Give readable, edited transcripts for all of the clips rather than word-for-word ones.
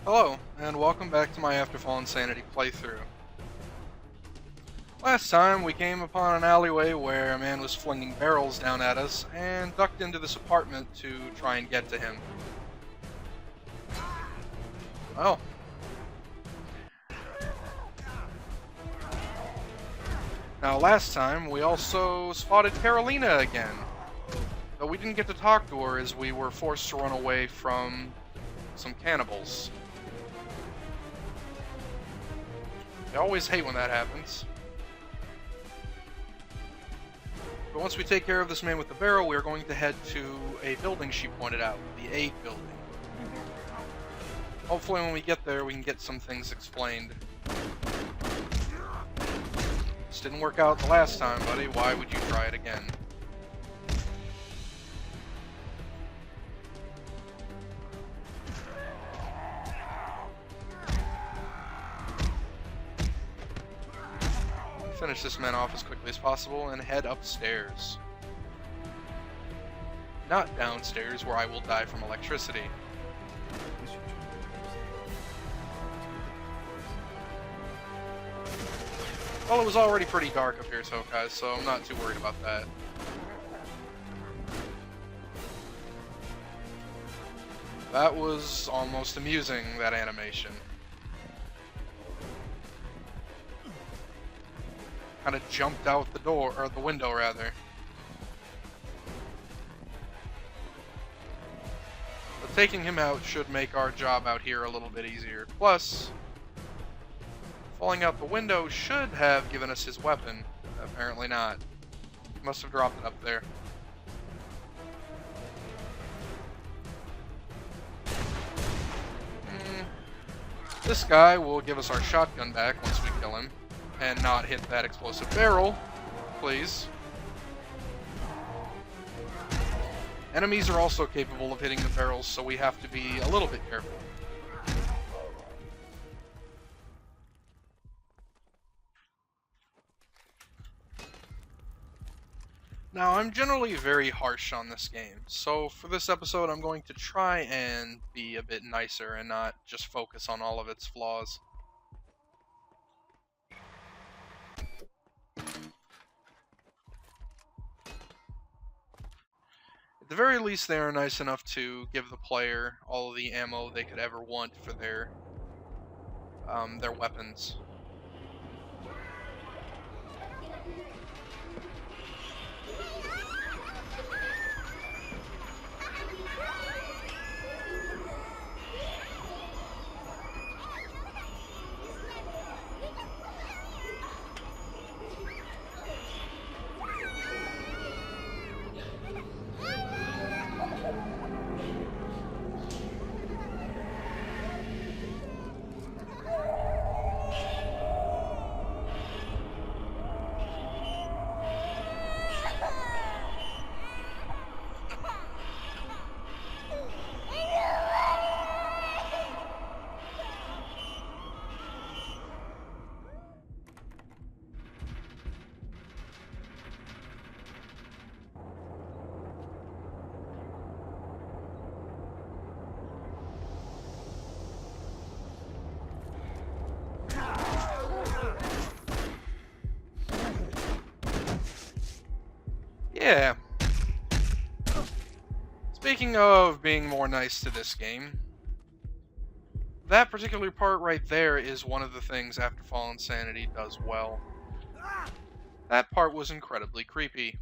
Hello, and welcome back to my Afterfall Insanity playthrough. Last time, we came upon an alleyway where a man was flinging barrels down at us, and ducked into this apartment to try and get to him. Well. Now last time, we also spotted Carolina again. Though we didn't get to talk to her as we were forced to run away from some cannibals. I always hate when that happens. But once we take care of this man with the barrel, we are going to head to a building she pointed out, the 8 building. Hopefully when we get there, we can get some things explained. This didn't work out the last time, buddy. Why would you try it again? Finish this man off as quickly as possible and head upstairs. Not downstairs, where I will die from electricity. Well, it was already pretty dark up here, Tokaj, so I'm not too worried about that. That was almost amusing, that animation. Kind of jumped out the door, or the window rather. But taking him out should make our job out here a little bit easier. Plus, falling out the window should have given us his weapon. Apparently not. Must have dropped it up there. This guy will give us our shotgun back once we kill him. And not hit that explosive barrel, please. Enemies are also capable of hitting the barrels, so we have to be a little bit careful. Now, I'm generally very harsh on this game, so for this episode I'm going to try and be a bit nicer and not just focus on all of its flaws. At the very least, they are nice enough to give the player all of the ammo they could ever want for their weapons. Yeah. Speaking of being more nice to this game, that particular part right there is one of the things Afterfall Insanity does well. That part was incredibly creepy.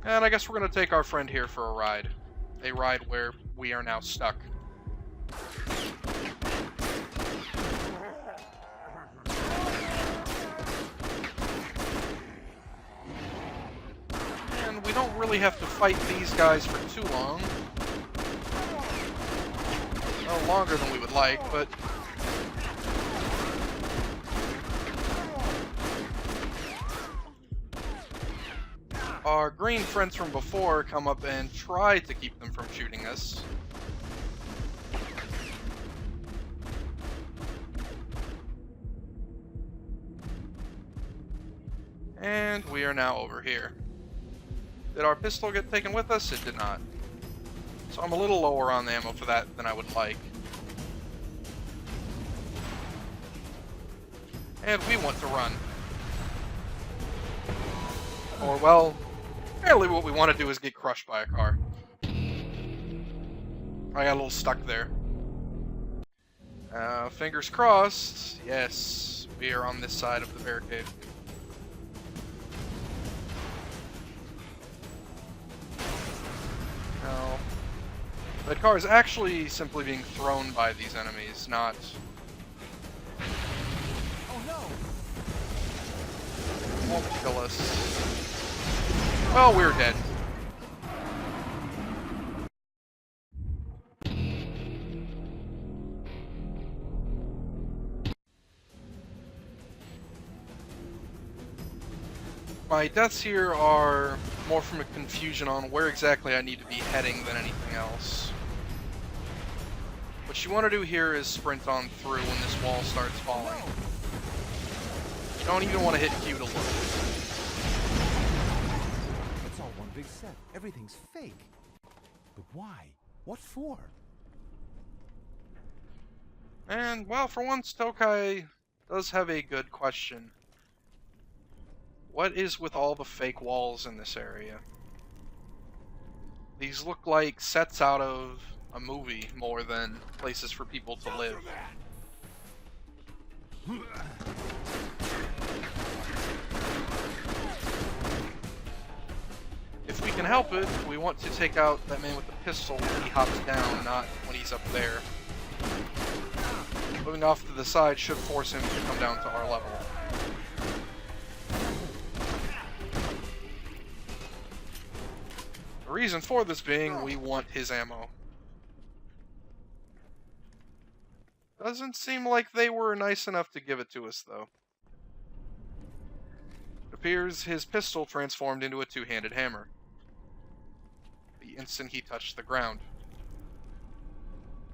And I guess we're going to take our friend here for a ride. A ride where we are now stuck. And we don't really have to fight these guys for too long. Well, longer than we would like, but our green friends from before come up and try to keep them from shooting us. And we are now over here. Did our pistol get taken with us? It did not. So I'm a little lower on the ammo for that than I would like. And we want to run. Or, well, apparently what we want to do is get crushed by a car. I got a little stuck there. Fingers crossed. Yes, we are on this side of the barricade. No. That car is actually simply being thrown by these enemies, not... Oh no! Won't kill us. Well, we're dead. My deaths here are more from a confusion on where exactly I need to be heading than anything else. What you want to do here is sprint on through when this wall starts falling. You don't even want to hit Q to look. It's all one big set. Everything's fake. But why? What for? And, well, for once, Tokaj does have a good question. What is with all the fake walls in this area? These look like sets out of a movie more than places for people to live. If we can help it, we want to take out that man with the pistol when he hops down, not when he's up there. Moving off to the side should force him to come down to our level. The reason for this being, we want his ammo. Doesn't seem like they were nice enough to give it to us, though. It appears his pistol transformed into a two-handed hammer the instant he touched the ground.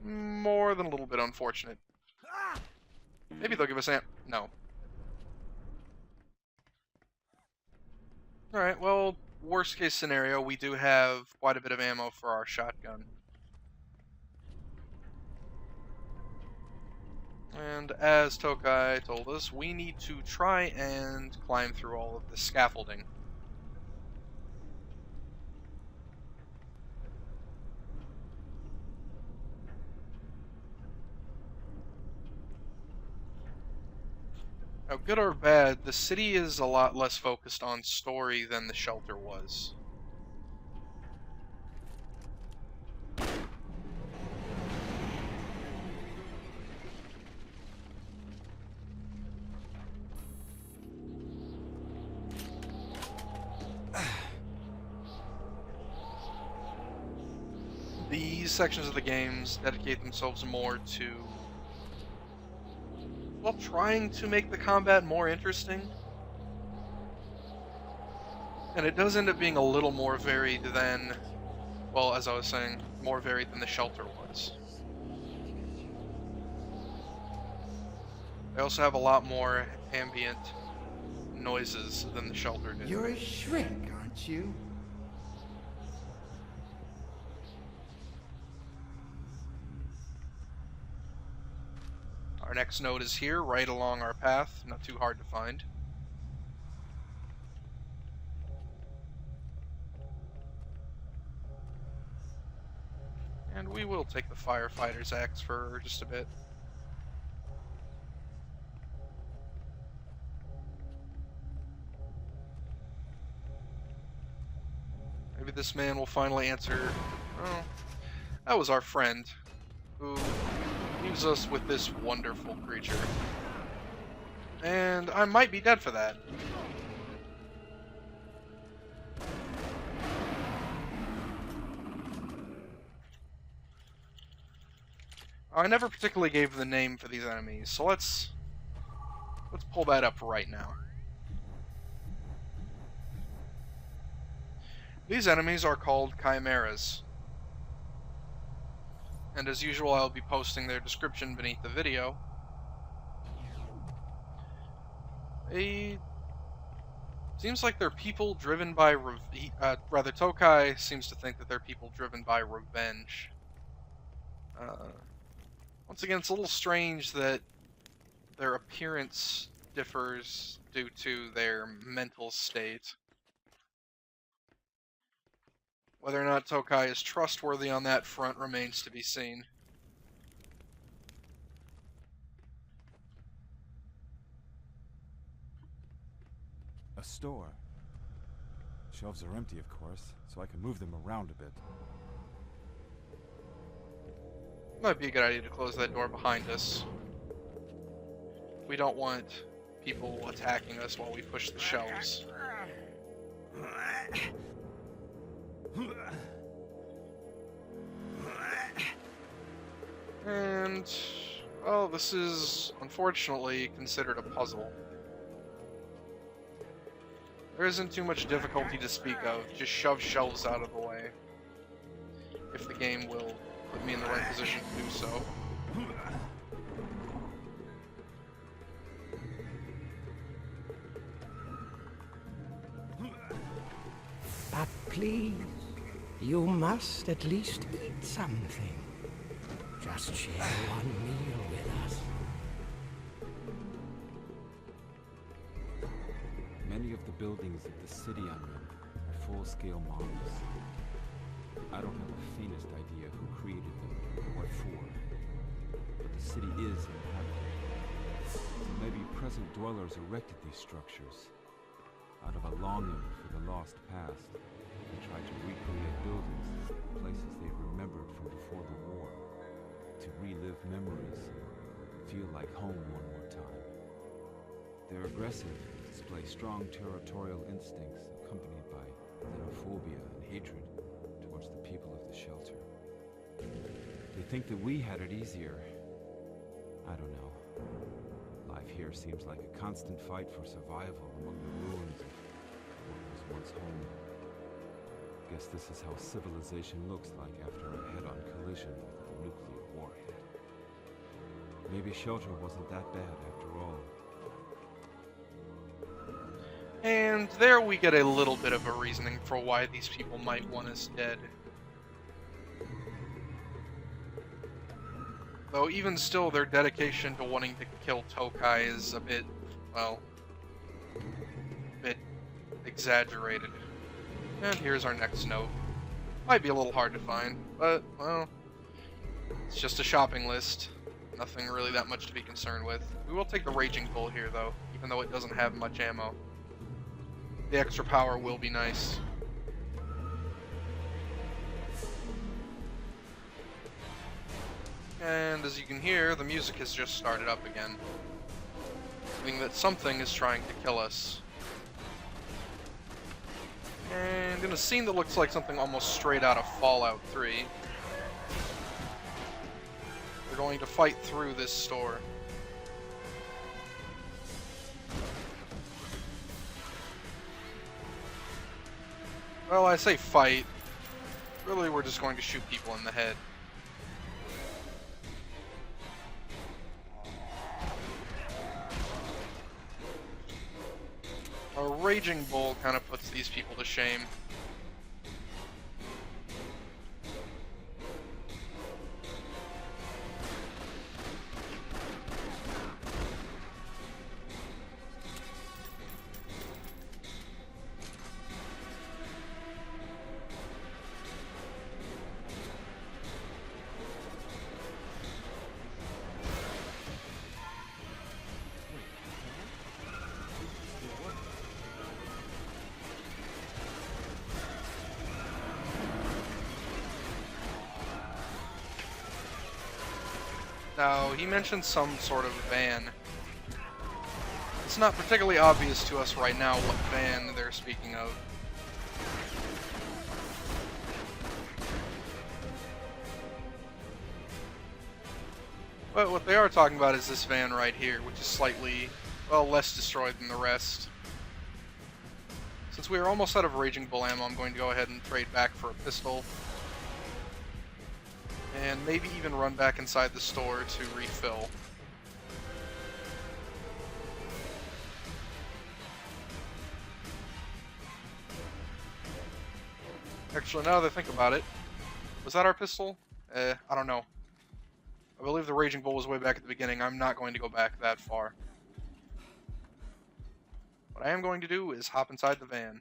More than a little bit unfortunate. Maybe they'll give us no. Alright, well, worst case scenario, we do have quite a bit of ammo for our shotgun. And as Tokaj told us, we need to try and climb through all of the scaffolding. Now, good or bad, the city is a lot less focused on story than the shelter was. These sections of the games dedicate themselves more to, well, trying to make the combat more interesting. And it does end up being a little more varied than, well, as I was saying, more varied than the shelter was. They also have a lot more ambient noises than the shelter did. You're a shrink, aren't you? Our next node is here, right along our path, not too hard to find. And we will take the firefighter's axe for just a bit. Maybe this man will finally answer. Oh, that was our friend who leaves us with this wonderful creature. And I might be dead for that. I never particularly gave the name for these enemies, so let's pull that up right now. These enemies are called Chimeras. And as usual, I'll be posting their description beneath the video. They Seems like they're people driven by rather Tokai seems to think that they're people driven by revenge. Once again, it's a little strange that their appearance differs due to their mental state. Whether or not Tokai is trustworthy on that front remains to be seen. A store. Shelves are empty, of course, so I can move them around a bit. Might be a good idea to close that door behind us. We don't want people attacking us while we push the shelves. And, well, this is unfortunately considered a puzzle. There isn't too much difficulty to speak of, just shove shelves out of the way. If the game will put me in the right position to do so. But please, you must at least eat something. Just share one meal with us. Many of the buildings of the city I'm in are full-scale models. I don't have the faintest idea who created them or what for, but the city is inhabited. So maybe present dwellers erected these structures out of a longing for the lost past and tried to recreate buildings, places they remembered from before the war, to relive memories and feel like home one more time. They're aggressive, display strong territorial instincts accompanied by xenophobia and hatred towards the people of the shelter. They think that we had it easier. I don't know. Life here seems like a constant fight for survival among the ruins of what was once home. Guess this is how civilization looks like after a head-on collision with a nuclear warhead. Maybe shelter wasn't that bad after all. And there we get a little bit of a reasoning for why these people might want us dead. Though even still, their dedication to wanting to kill Tokai is a bit, well, a bit exaggerated. And here's our next note. Might be a little hard to find, but, well, it's just a shopping list. Nothing really that much to be concerned with. We will take the Raging Bull here, though, even though it doesn't have much ammo. The extra power will be nice. And as you can hear, the music has just started up again, meaning that something is trying to kill us. And in a scene that looks like something almost straight out of Fallout 3, we're going to fight through this store. Well, I say fight. Really, we're just going to shoot people in the head. A Raging Bull kind of puts these people to shame. Now, he mentioned some sort of van. It's not particularly obvious to us right now what van they're speaking of. But what they are talking about is this van right here, which is slightly, well, less destroyed than the rest. Since we are almost out of Raging Bull ammo, I'm going to go ahead and trade back for a pistol. And maybe even run back inside the store to refill. Actually, now that I think about it, was that our pistol? I don't know. I believe the Raging Bull was way back at the beginning. I'm not going to go back that far. What I am going to do is hop inside the van.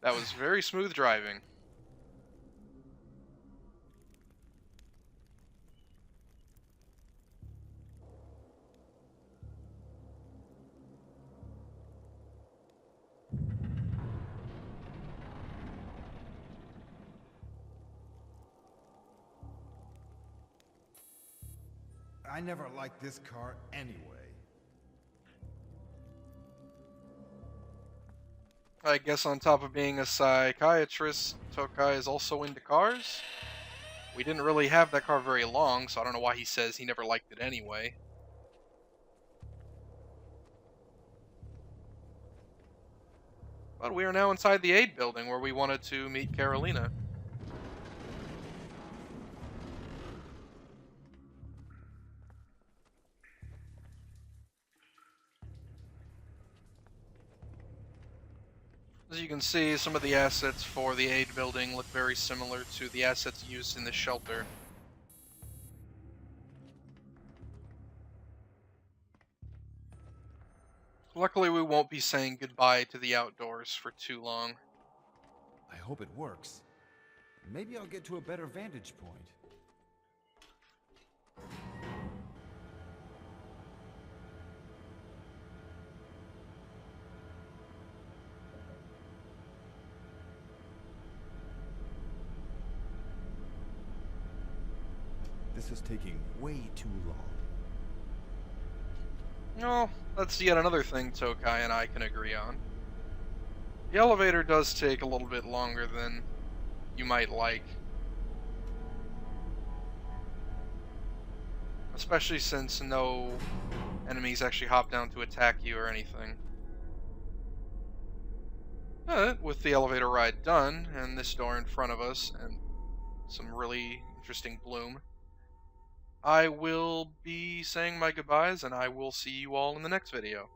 That was very smooth driving. I never liked this car anyway. I guess on top of being a psychiatrist, Tokaj is also into cars. We didn't really have that car very long, so I don't know why he says he never liked it anyway. But we are now inside the aid building where we wanted to meet Carolina. As you can see, some of the assets for the aid building look very similar to the assets used in the shelter. Luckily, we won't be saying goodbye to the outdoors for too long. I hope it works. Maybe I'll get to a better vantage point. This is taking way too long. No, that's yet another thing Tokaj and I can agree on. The elevator does take a little bit longer than you might like. Especially since no enemies actually hop down to attack you or anything. But with the elevator ride done, and this door in front of us, and some really interesting bloom, I will be saying my goodbyes, and I will see you all in the next video.